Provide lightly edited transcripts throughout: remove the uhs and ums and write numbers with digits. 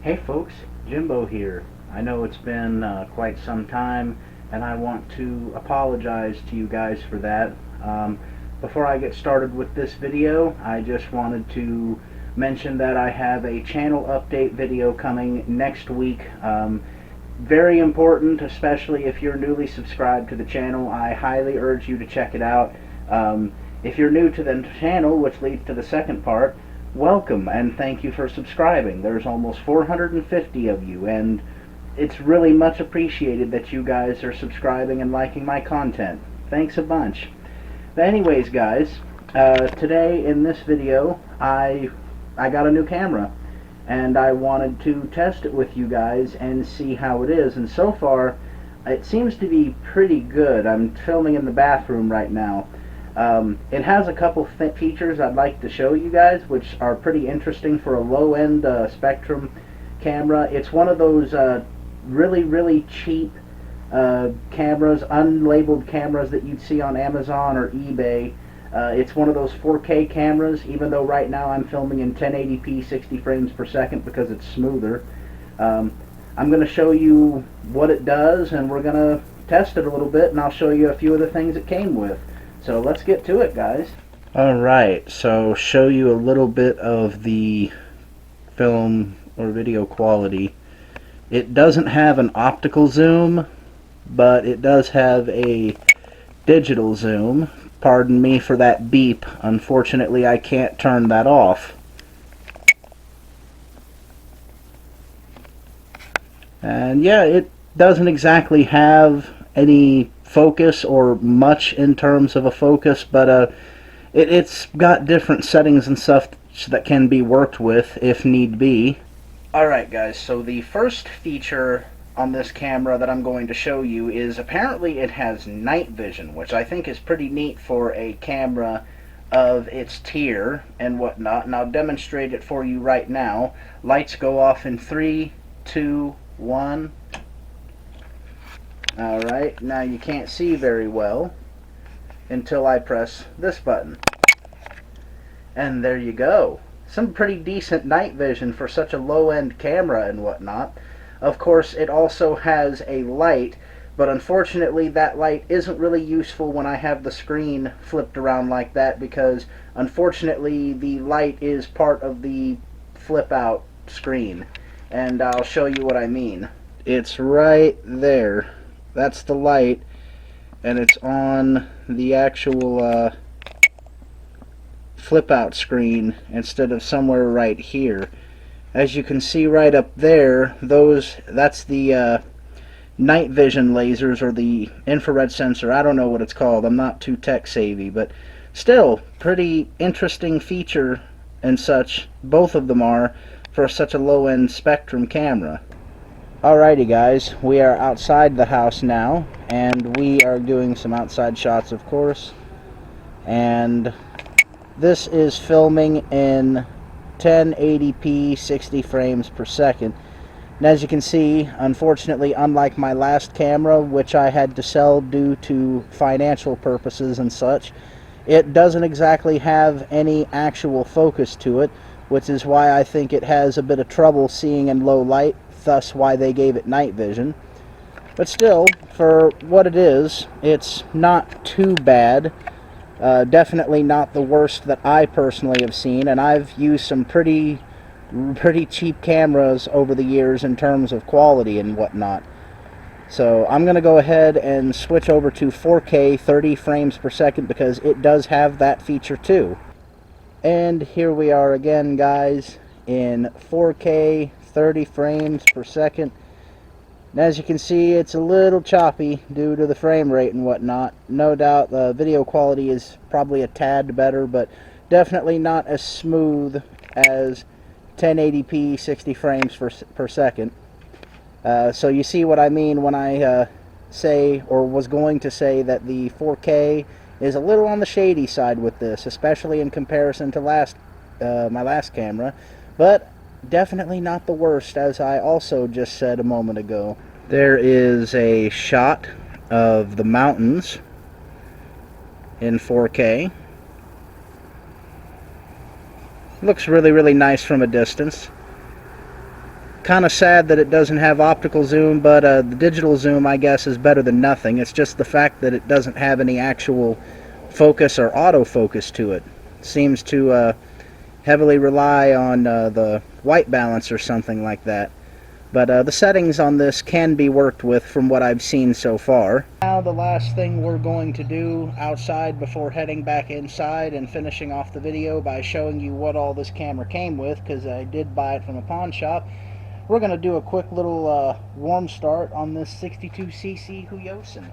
Hey folks, Jimbo here. I know it's been quite some time, and I want to apologize to you guys for that. Before I get started with this video, I just wanted to mention that I have a channel update video coming next week. Very important, especially if you're newly subscribed to the channel. I highly urge you to check it out. If you're new to the channel, which leads to the second part, welcome and thank you for subscribing. There's almost 450 of you, and it's really much appreciated that you guys are subscribing and liking my content. Thanks a bunch. But anyways, guys, today in this video I got a new camera, and I wanted to test it with you guys and see how it is. And so far it seems to be pretty good. I'm filming in the bathroom right now. It has a couple features I'd like to show you guys, which are pretty interesting for a low-end Spectrum camera. It's one of those really cheap cameras, unlabeled cameras that you'd see on Amazon or eBay. It's one of those 4K cameras, even though right now I'm filming in 1080p 60 frames per second because it's smoother. I'm going to show you what it does, and we're going to test it a little bit, and I'll show you a few of the things it came with. So let's get to it, guys. Alright, so show you a little bit of the film or video quality. It doesn't have an optical zoom, but it does have a digital zoom. Pardon me for that beep. Unfortunately, I can't turn that off. And yeah, it doesn't exactly have any focus or much in terms of a focus, but it's got different settings and stuff that can be worked with if need be. Alright guys, so the first feature on this camera that I'm going to show you is apparently it has night vision, which I think is pretty neat for a camera of its tier and whatnot, and I'll demonstrate it for you right now. Lights go off in 3, 2, 1. Alright, now you can't see very well until I press this button. And there you go. Some pretty decent night vision for such a low-end camera and whatnot. Of course, it also has a light, but unfortunately that light isn't really useful when I have the screen flipped around like that, because unfortunately the light is part of the flip-out screen. And I'll show you what I mean. It's right there. That's the light, and it's on the actual flip out screen instead of somewhere right here. As you can see right up there, that's the night vision lasers, or the infrared sensor. I don't know what it's called. I'm not too tech savvy, but still pretty interesting feature and such. Both of them are for such a low-end Spectrum camera. Alrighty guys, we are outside the house now, and we are doing some outside shots, of course. And this is filming in 1080p 60 frames per second. And as you can see, unfortunately, unlike my last camera, which I had to sell due to financial purposes and such, it doesn't exactly have any actual focus to it, which is why I think it has a bit of trouble seeing in low light. Thus why they gave it night vision. But still, for what it is, it's not too bad. Definitely not the worst that I personally have seen, and I've used some pretty cheap cameras over the years in terms of quality and whatnot. So I'm going to go ahead and switch over to 4K 30 frames per second, because it does have that feature too. And here we are again, guys, in 4K 30 frames per second. And as you can see, it's a little choppy due to the frame rate and whatnot. No doubt the video quality is probably a tad better, but definitely not as smooth as 1080p 60 frames per second. So you see what I mean when I say, or was going to say, that the 4K is a little on the shady side with this, especially in comparison to my last camera. But definitely not the worst, as I also just said a moment ago. There is a shot of the mountains in 4K. Looks really nice from a distance. kind of sad that it doesn't have optical zoom, but the digital zoom, I guess, is better than nothing. It's just the fact that it doesn't have any actual focus or autofocus to it. It seems to heavily rely on the white balance or something like that. But the settings on this can be worked with from what I've seen so far. Now the last thing we're going to do outside before heading back inside and finishing off the video by showing you what all this camera came with, because I did buy it from a pawn shop. We're going to do a quick little warm start on this 62cc Huyosin.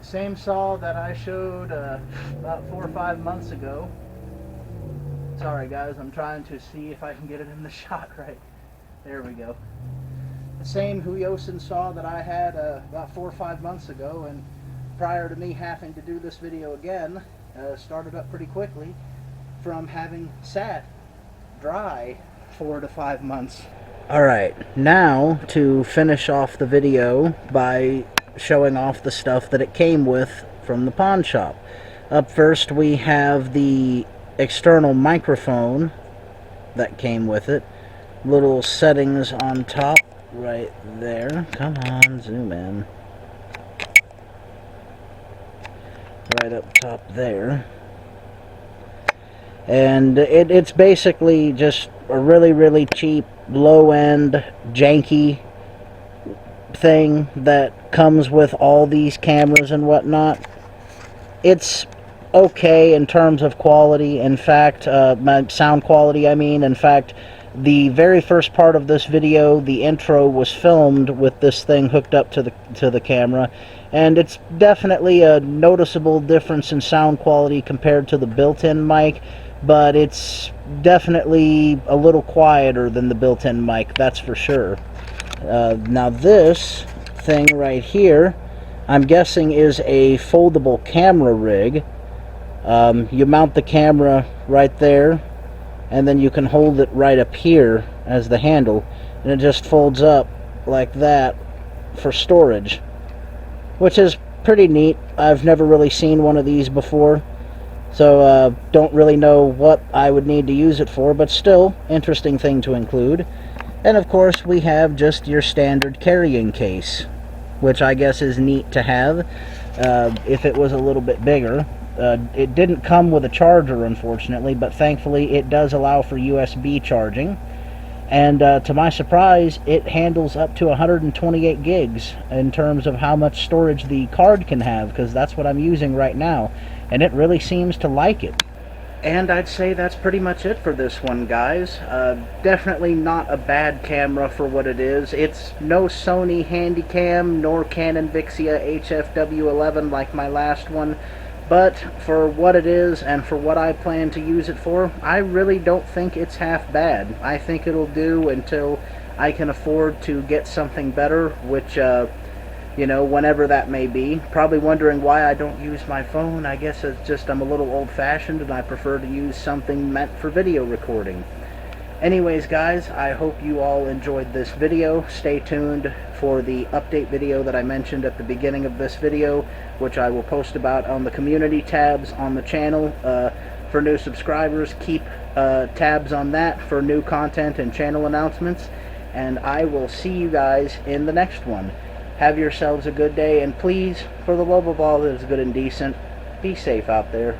Same saw that I showed about 4 or 5 months ago. Sorry guys, I'm trying to see if I can get it in the shot right. There we go. The same Huyosin saw that I had about 4 or 5 months ago, and prior to me having to do this video again, started up pretty quickly from having sat dry 4 to 5 months. Alright, now to finish off the video by showing off the stuff that it came with from the pawn shop. Up first we have the external microphone that came with it. Little settings on top right there. Come on, zoom in. Right up top there. And it's basically just a really cheap, low-end, janky thing that comes with all these cameras and whatnot. It's okay in terms of quality. In fact, my sound quality, I mean. In fact, the very first part of this video, the intro, was filmed with this thing hooked up to the camera, and it's definitely a noticeable difference in sound quality compared to the built-in mic, but it's definitely a little quieter than the built-in mic, that's for sure. Now this thing right here, I'm guessing is a foldable camera rig. You mount the camera right there, and then you can hold it right up here as the handle, and it just folds up like that for storage, which is pretty neat. I've never really seen one of these before, so don't really know what I would need to use it for, but still, interesting thing to include. And of course we have just your standard carrying case, which I guess is neat to have if it was a little bit bigger. It didn't come with a charger, unfortunately, but thankfully it does allow for USB charging. And to my surprise, it handles up to 128 gigs in terms of how much storage the card can have, because that's what I'm using right now, and it really seems to like it. And I'd say that's pretty much it for this one, guys. Definitely not a bad camera for what it is. It's no Sony handycam nor Canon Vixia HF W11 like my last one, but for what it is and for what I plan to use it for, I really don't think it's half bad. I think it'll do until I can afford to get something better, which you know, whenever that may be. Probably wondering why I don't use my phone. I guess it's just I'm a little old-fashioned and I prefer to use something meant for video recording. Anyways, guys, I hope you all enjoyed this video. Stay tuned for the update video that I mentioned at the beginning of this video, which I will post about on the community tabs on the channel. For new subscribers, keep tabs on that for new content and channel announcements. And I will see you guys in the next one. Have yourselves a good day, and please, for the love of all that is good and decent, be safe out there.